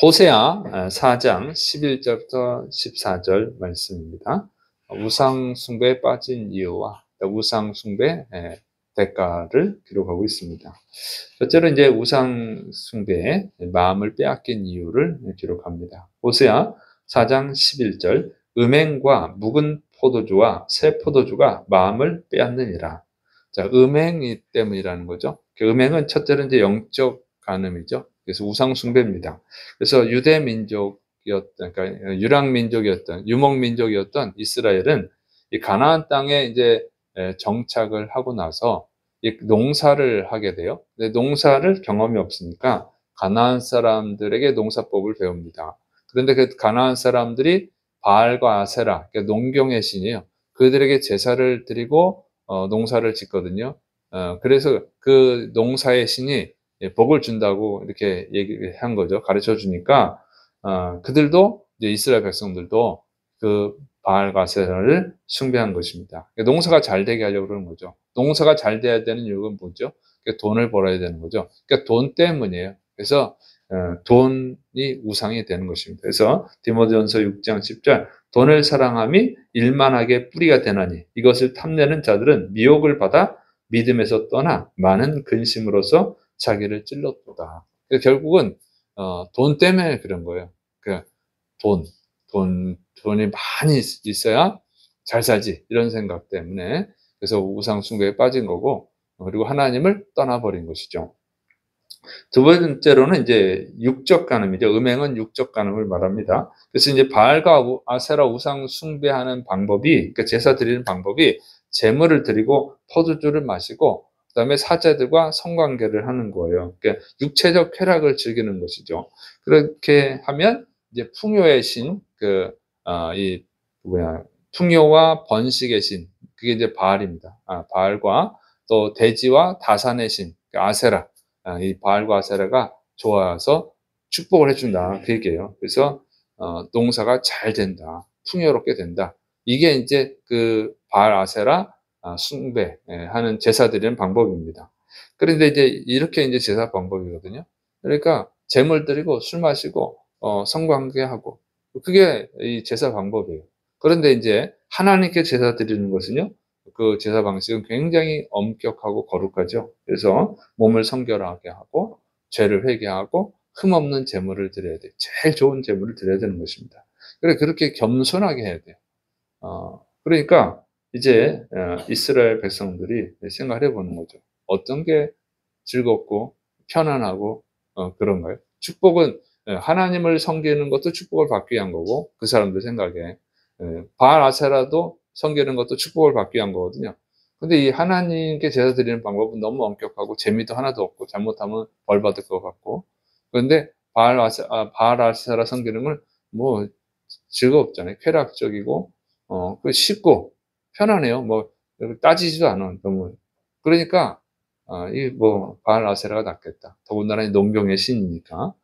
호세아 4장 11절부터 14절 말씀입니다. 우상 숭배에 빠진 이유와 우상 숭배 대가를 기록하고 있습니다. 첫째로 이제 우상 숭배에 마음을 빼앗긴 이유를 기록합니다. 호세아 4장 11절 음행과 묵은 포도주와 새 포도주가 마음을 빼앗느니라. 자, 음행이 때문이라는 거죠. 그 음행은 첫째로 이제 영적 간음이죠. 그래서 우상 숭배입니다. 그래서 유대 민족이었던, 그러니까 유랑 민족이었던, 유목 민족이었던 이스라엘은 이 가나안 땅에 이제 정착을 하고 나서 이 농사를 하게 돼요. 근데 농사를 경험이 없으니까 가나안 사람들에게 농사법을 배웁니다. 그런데 그 가나안 사람들이 바알과 아세라, 그러니까 농경의 신이에요. 그들에게 제사를 드리고 농사를 짓거든요. 그래서 그 농사의 신이 복을 준다고 이렇게 얘기한 거죠. 가르쳐 주니까 그들도 이제 이스라엘 백성들도 그 바알 가세라를 숭배한 것입니다. 농사가 잘 되게 하려고 그러는 거죠. 농사가 잘 돼야 되는 이유가 뭐죠? 돈을 벌어야 되는 거죠. 그러니까 돈 때문이에요. 그래서 돈이 우상이 되는 것입니다. 그래서 디모데전서 6장 10절 돈을 사랑함이 일만하게 뿌리가 되나니 이것을 탐내는 자들은 미혹을 받아 믿음에서 떠나 많은 근심으로서 자기를 찔렀도다. 결국은 돈 때문에 그런 거예요. 그 돈, 돈이 많이 있어야 잘 살지 이런 생각 때문에 그래서 우상 숭배에 빠진 거고 그리고 하나님을 떠나버린 것이죠. 두 번째로는 이제 육적 간음이죠. 음행은 육적 간음을 말합니다. 그래서 이제 바알과 아세라 우상 숭배하는 방법이, 그러니까 제사 드리는 방법이 제물을 드리고 포도주를 마시고 그다음에 사제들과 성관계를 하는 거예요. 그러니까 육체적 쾌락을 즐기는 것이죠. 그렇게 하면 이제 풍요의 신, 이 풍요와 번식의 신, 그게 이제 바알입니다. 바알과 또 대지와 다산의 신, 그러니까 아세라. 이 바알과 아세라가 좋아서 축복을 해준다. 그 얘기예요. 그래서 농사가 잘 된다. 풍요롭게 된다. 이게 이제 그 바알 아세라 숭배하는 제사 드리는 방법입니다. 그런데 이제 이렇게 이제 제사 방법이거든요. 그러니까 제물 드리고 술 마시고 성관계하고 그게 이 제사 방법이에요. 그런데 이제 하나님께 제사 드리는 것은요. 그 제사 방식은 굉장히 엄격하고 거룩하죠. 그래서 몸을 성결하게 하고 죄를 회개하고 흠없는 제물을 드려야 돼요. 제일 좋은 제물을 드려야 되는 것입니다. 그래 그렇게 겸손하게 해야 돼요. 그러니까 이제 이스라엘 백성들이 생각을 해보는 거죠. 어떤 게 즐겁고 편안하고 그런가요? 축복은 하나님을 섬기는 것도 축복을 받기 위한 거고 그 사람들 생각에 바알 아세라도 섬기는 것도 축복을 받기 위한 거거든요. 근데 이 하나님께 제사 드리는 방법은 너무 엄격하고 재미도 하나도 없고 잘못하면 벌 받을 것 같고 그런데 바알 아세라 섬기는 건 뭐 즐겁잖아요. 쾌락적이고 그 쉽고 편하네요. 뭐 따지지도 않아 너무. 그러니까 이 뭐 바알 아세라가 낫겠다. 더군다나 농경의 신이니까.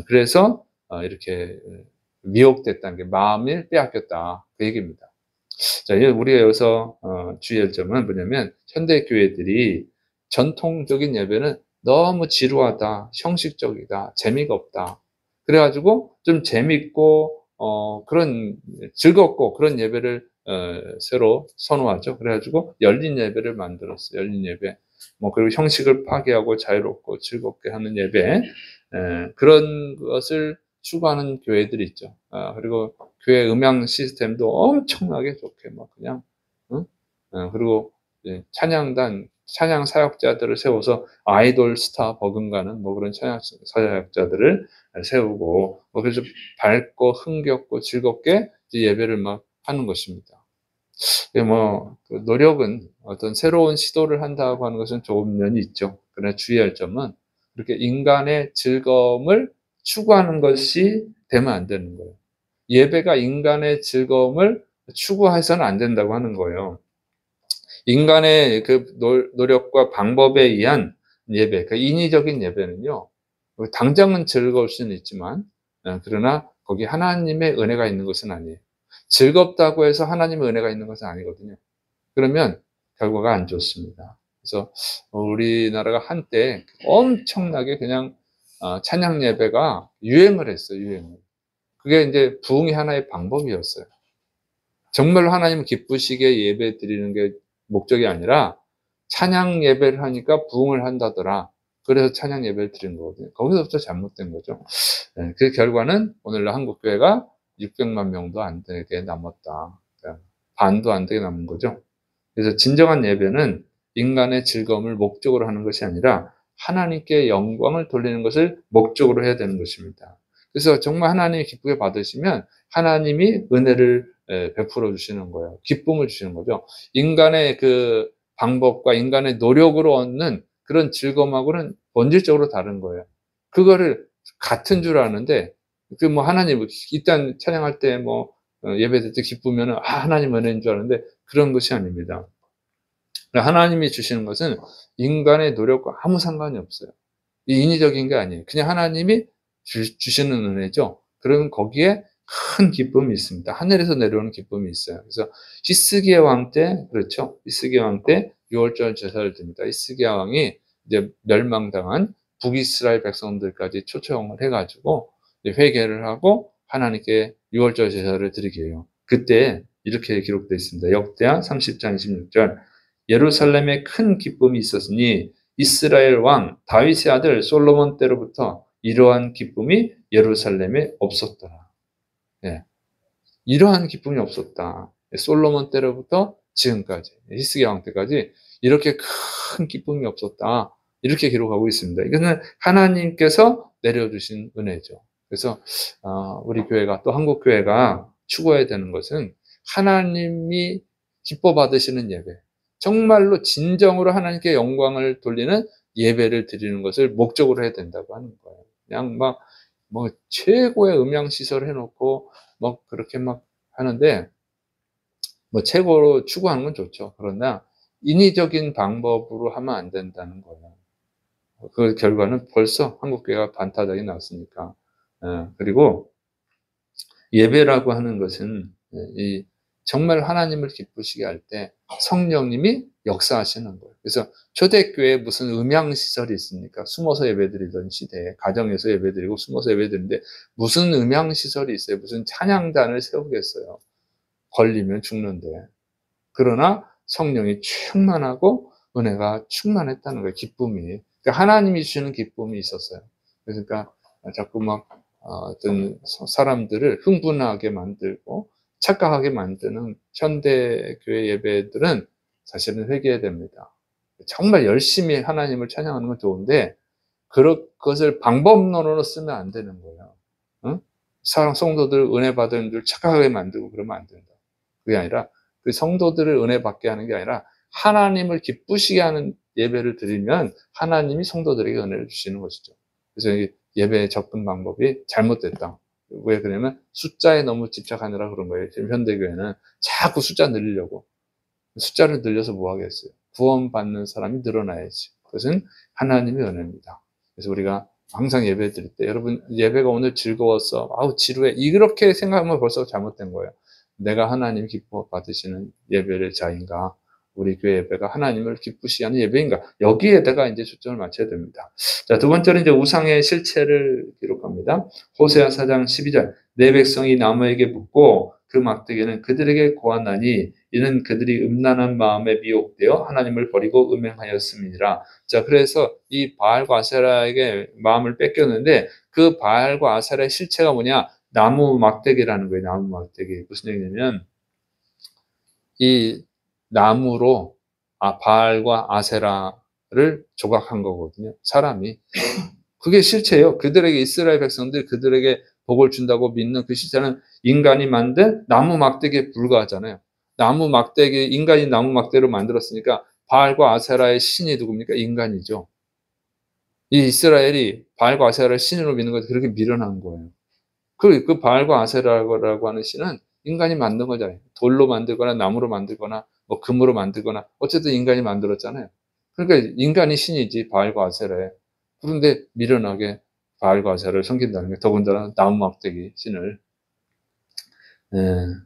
그래서 이렇게 미혹됐다는 게 마음을 빼앗겼다 그 얘기입니다. 자, 우리가 여기서 주의할 점은 뭐냐면 현대 교회들이 전통적인 예배는 너무 지루하다, 형식적이다, 재미가 없다. 그래가지고 좀 재밌고 그런 즐겁고 그런 예배를 새로 선호하죠. 그래가지고 열린 예배를 만들었어요. 열린 예배. 뭐 그리고 형식을 파괴하고 자유롭고 즐겁게 하는 예배 그런 것을 추구하는 교회들이 있죠. 그리고 교회 음향 시스템도 엄청나게 좋게 막 그냥 응? 그리고 찬양단 찬양 사역자들을 세워서 아이돌 스타 버금가는 뭐 그런 찬양 사역자들을 세우고 뭐 그래서 밝고 흥겹고 즐겁게 예배를 막 하는 것입니다. 그 노력은 어떤 새로운 시도를 한다고 하는 것은 좋은 면이 있죠. 그러나 주의할 점은 그렇게 인간의 즐거움을 추구하는 것이 되면 안 되는 거예요. 예배가 인간의 즐거움을 추구해서는 안 된다고 하는 거예요. 인간의 그 노력과 방법에 의한 예배, 그 인위적인 예배는요, 당장은 즐거울 수는 있지만, 그러나 거기 하나님의 은혜가 있는 것은 아니에요. 즐겁다고 해서 하나님의 은혜가 있는 것은 아니거든요. 그러면 결과가 안 좋습니다. 그래서 우리나라가 한때 엄청나게 그냥 찬양 예배가 유행을 했어요, 유행을. 그게 이제 부흥의 하나의 방법이었어요. 정말로 하나님을 기쁘시게 예배 드리는 게 목적이 아니라 찬양 예배를 하니까 부흥을 한다더라. 그래서 찬양 예배를 드린 거거든요. 거기서부터 잘못된 거죠. 네, 그 결과는 오늘날 한국 교회가 600만 명도 안 되게 남았다. 그러니까 반도 안 되게 남은 거죠. 그래서 진정한 예배는 인간의 즐거움을 목적으로 하는 것이 아니라 하나님께 영광을 돌리는 것을 목적으로 해야 되는 것입니다. 그래서 정말 하나님이 기쁘게 받으시면 하나님이 은혜를 베풀어 주시는 거예요. 기쁨을 주시는 거죠. 인간의 그 방법과 인간의 노력으로 얻는 그런 즐거움하고는 본질적으로 다른 거예요. 그거를 같은 줄 아는데 그 뭐 하나님 일단 찬양할 때 뭐 예배 드릴 때 기쁘면은 하나님 은혜인 줄 아는데 그런 것이 아닙니다. 하나님이 주시는 것은 인간의 노력과 아무 상관이 없어요. 인위적인 게 아니에요. 그냥 하나님이 주시는 은혜죠. 그러면 거기에 큰 기쁨이 있습니다. 하늘에서 내려오는 기쁨이 있어요. 그래서 히스기야 왕 때, 그렇죠. 히스기야 왕 때 6월절 제사를 드립니다. 히스기야 왕이 이제 멸망당한 북이스라엘 백성들까지 초청을 해가지고 회개를 하고 하나님께 6월절 제사를 드리게 해요. 그때 이렇게 기록되어 있습니다. 역대하 30장 26절. 예루살렘에 큰 기쁨이 있었으니 이스라엘 왕 다윗의 아들 솔로몬 때로부터 이러한 기쁨이 예루살렘에 없었더라. 예, 이러한 기쁨이 없었다. 솔로몬 때로부터 지금까지 히스기야 왕 때까지 이렇게 큰 기쁨이 없었다. 이렇게 기록하고 있습니다. 이거는 하나님께서 내려주신 은혜죠. 그래서 우리 교회가 또 한국 교회가 추구해야 되는 것은 하나님이 기뻐 받으시는 예배, 정말로 진정으로 하나님께 영광을 돌리는 예배를 드리는 것을 목적으로 해야 된다고 하는 거예요. 그냥 막 뭐 최고의 음향 시설을 해놓고 뭐 그렇게 막 하는데 뭐 최고로 추구하는 건 좋죠. 그러나 인위적인 방법으로 하면 안 된다는 거예요. 그 결과는 벌써 한국 교회가 반타작이 났으니까. 그리고 예배라고 하는 것은 이 정말 하나님을 기쁘시게 할 때 성령님이 역사하시는 거예요. 그래서 초대교회에 무슨 음향시설이 있습니까? 숨어서 예배드리던 시대에 가정에서 예배드리고 숨어서 예배드리는데 무슨 음향시설이 있어요? 무슨 찬양단을 세우겠어요? 걸리면 죽는데. 그러나 성령이 충만하고 은혜가 충만했다는 거예요. 기쁨이. 그러니까 하나님이 주시는 기쁨이 있었어요. 그러니까 자꾸 막 어떤 사람들을 흥분하게 만들고 착각하게 만드는 현대교회 예배들은 사실은 회개해야 됩니다. 정말 열심히 하나님을 찬양하는 건 좋은데 그것을 방법론으로 쓰면 안 되는 거예요. 응? 성도들 은혜 받은 줄 착각하게 만들고 그러면 안 된다. 그게 아니라 그 성도들을 은혜 받게 하는 게 아니라 하나님을 기쁘시게 하는 예배를 드리면 하나님이 성도들에게 은혜를 주시는 것이죠. 그래서 예배 접근 방법이 잘못됐다. 왜 그러냐면 숫자에 너무 집착하느라 그런 거예요. 지금 현대교회는 자꾸 숫자 늘리려고. 숫자를 늘려서 뭐 하겠어요. 구원받는 사람이 늘어나야지. 그것은 하나님의 은혜입니다. 그래서 우리가 항상 예배 드릴 때 여러분 예배가 오늘 즐거웠어. 아우 지루해. 이렇게 생각하면 벌써 잘못된 거예요. 내가 하나님 기뻐 받으시는 예배를 자인가? 우리 교회 예배가 하나님을 기쁘시게 하는 예배인가? 여기에다가 이제 초점을 맞춰야 됩니다. 자, 두 번째는 이제 우상의 실체를 기록합니다. 호세아 4장 12절. 내 백성이 나무에게 붙고 그 막대기는 그들에게 고하나니 이는 그들이 음란한 마음에 미혹되어 하나님을 버리고 음행하였음이니라. 자, 그래서 이 바알과 아세라에게 마음을 뺏겼는데 그 바알과 아세라의 실체가 뭐냐? 나무 막대기라는 거예요. 나무 막대기. 무슨 얘기냐면 이 나무로 바알과 아세라를 조각한 거거든요. 사람이. 그게 실체예요. 그들에게 이스라엘 백성들 그들에게 복을 준다고 믿는 그 실체는 인간이 만든 나무 막대기에 불과하잖아요. 나무 막대기, 인간이 나무 막대기로 만들었으니까 바알과 아세라의 신이 누굽니까? 인간이죠. 이 이스라엘이 바알과 아세라를 신으로 믿는 것을 그렇게 미련한 거예요. 그 바알과 아세라라고 하는 신은 인간이 만든 거잖아요. 돌로 만들거나 나무로 만들거나 뭐 금으로 만들거나 어쨌든 인간이 만들었잖아요. 그러니까 인간이 신이지 바알과 아세라에. 그런데 미련하게 바알과 아세라를 섬긴다는 게 더군다나 나무 막대기 신을.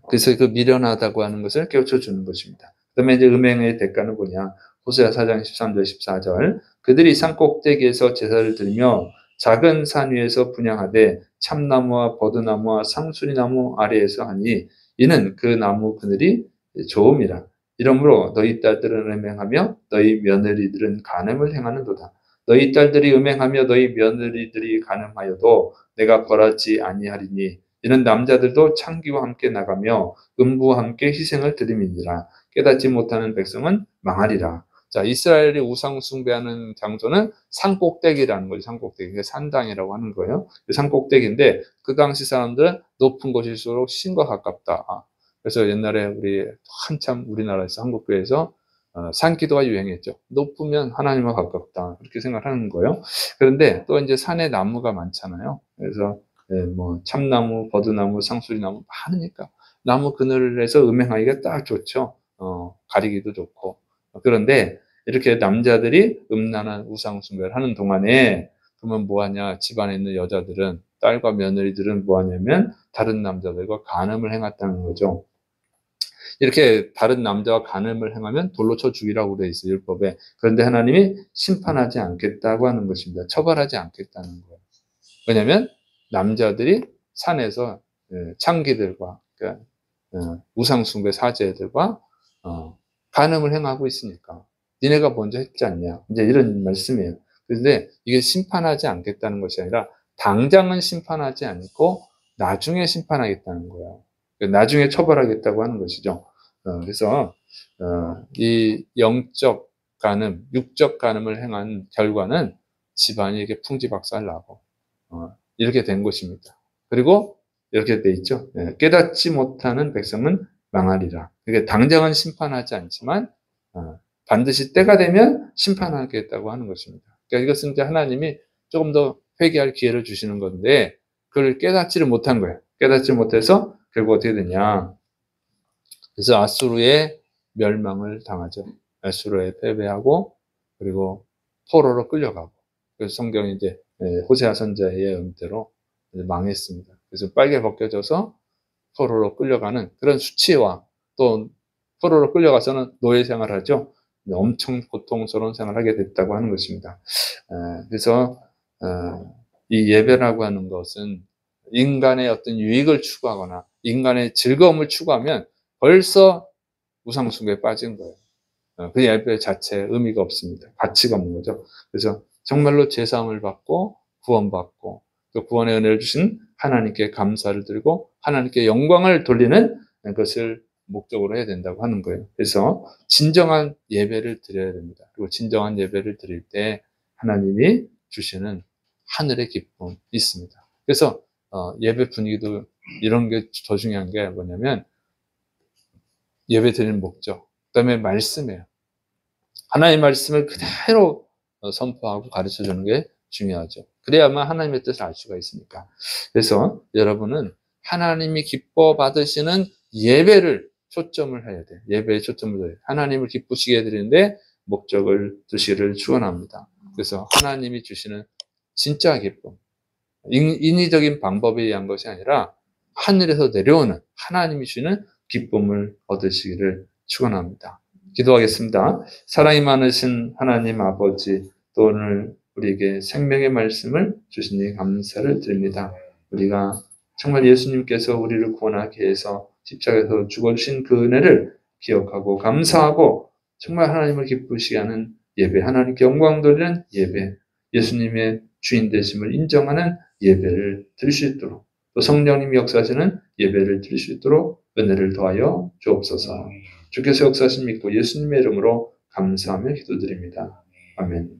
그래서 그 미련하다고 하는 것을 깨우쳐 주는 것입니다. 그다음에 이제 음행의 대가는 뭐냐? 호세아 4장 13절 14절. 그들이 산 꼭대기에서 제사를 드리며 작은 산 위에서 분향하되 참나무와 버드나무와 상수리나무 아래에서 하니 이는 그 나무 그늘이 좋음이라. 이러므로 너희 딸들은 음행하며 너희 며느리들은 간음을 행하는도다. 너희 딸들이 음행하며 너희 며느리들이 간음하여도 내가 벌하지 아니하리니 이는 남자들도 창기와 함께 나가며 음부와 함께 희생을 드림이니라. 깨닫지 못하는 백성은 망하리라. 자, 이스라엘이 우상 숭배하는 장소는 산꼭대기라는 거죠. 산꼭대기. 산당이라고 하는 거예요. 그 산꼭대기인데 그 당시 사람들은 높은 곳일수록 신과 가깝다. 그래서 옛날에 우리 한참 우리나라에서 한국교회에서 산기도가 유행했죠. 높으면 하나님과 가깝다. 그렇게 생각하는 거예요. 그런데 또 이제 산에 나무가 많잖아요. 그래서 뭐 참나무, 버드나무, 상수리나무 많으니까 나무 그늘에서 음행하기가 딱 좋죠. 가리기도 좋고. 그런데 이렇게 남자들이 음란한 우상 숭배를 하는 동안에 그러면 뭐하냐? 집안에 있는 여자들은 딸과 며느리들은 뭐하냐면 다른 남자들과 간음을 행했다는 거죠. 이렇게 다른 남자와 간음을 행하면 돌로 쳐 죽이라고 되어 있어요, 율법에. 그런데 하나님이 심판하지 않겠다고 하는 것입니다. 처벌하지 않겠다는 거예요. 왜냐하면 남자들이 산에서 창기들과 그러니까 우상숭배 사제들과 간음을 행하고 있으니까 니네가 먼저 했지 않냐. 이제 이런 말씀이에요. 그런데 이게 심판하지 않겠다는 것이 아니라 당장은 심판하지 않고 나중에 심판하겠다는 거예요. 나중에 처벌하겠다고 하는 것이죠. 그래서 이 영적 간음, 육적 간음을 행한 결과는 집안이 이렇게 풍지박살 나고 이렇게 된 것입니다. 그리고 이렇게 돼 있죠. 깨닫지 못하는 백성은 망하리라. 그게 당장은 심판하지 않지만 반드시 때가 되면 심판하겠다고 하는 것입니다. 그러니까 이것은 이제 하나님이 조금 더 회개할 기회를 주시는 건데 그걸 깨닫지를 못한 거예요. 깨닫지 못해서 결국 어떻게 되냐. 그래서 아수르의 멸망을 당하죠. 아수르에 패배하고 그리고 포로로 끌려가고 그래서 성경이 이제 호세아 선자의 예언대로 망했습니다. 그래서 빨개 벗겨져서 포로로 끌려가는 그런 수치와 또 포로로 끌려가서는 노예 생활을 하죠. 엄청 고통스러운 생활을 하게 됐다고 하는 것입니다. 그래서 이 예배라고 하는 것은 인간의 어떤 유익을 추구하거나 인간의 즐거움을 추구하면 벌써 우상숭배에 빠진 거예요. 그 예배 자체에 의미가 없습니다. 가치가 없는 거죠. 그래서 정말로 제사함을 받고 구원받고 또 구원의 은혜를 주신 하나님께 감사를 드리고 하나님께 영광을 돌리는 것을 목적으로 해야 된다고 하는 거예요. 그래서 진정한 예배를 드려야 됩니다. 그리고 진정한 예배를 드릴 때 하나님이 주시는 하늘의 기쁨이 있습니다. 그래서 예배 분위기도 이런 게 더 중요한 게 뭐냐면 예배 드리는 목적, 그다음에 말씀이에요. 하나님의 말씀을 그대로 선포하고 가르쳐 주는 게 중요하죠. 그래야만 하나님의 뜻을 알 수가 있으니까. 그래서 여러분은 하나님이 기뻐 받으시는 예배를 초점을 해야 돼요. 예배에 초점을 둬야 돼요. 하나님을 기쁘시게 해드리는데 목적을 두시기를 축원합니다. 그래서 하나님이 주시는 진짜 기쁨, 인위적인 방법에 의한 것이 아니라 하늘에서 내려오는 하나님이 주시는 기쁨을 얻으시기를 축원합니다. 기도하겠습니다. 사랑이 많으신 하나님 아버지, 또 오늘 우리에게 생명의 말씀을 주시니 감사를 드립니다. 우리가 정말 예수님께서 우리를 구원하기 위해서 십자가에서 죽어주신 그 은혜를 기억하고 감사하고 정말 하나님을 기쁘시게 하는 예배, 하나님께 영광 돌리는 예배, 예수님의 주인 되심을 인정하는 예배를 드릴 수 있도록 또 성령님이 역사하시는 예배를 드릴 수 있도록 은혜를 더하여 주옵소서. 주께서 역사하심 믿고 예수님의 이름으로 감사하며 기도드립니다. 아멘.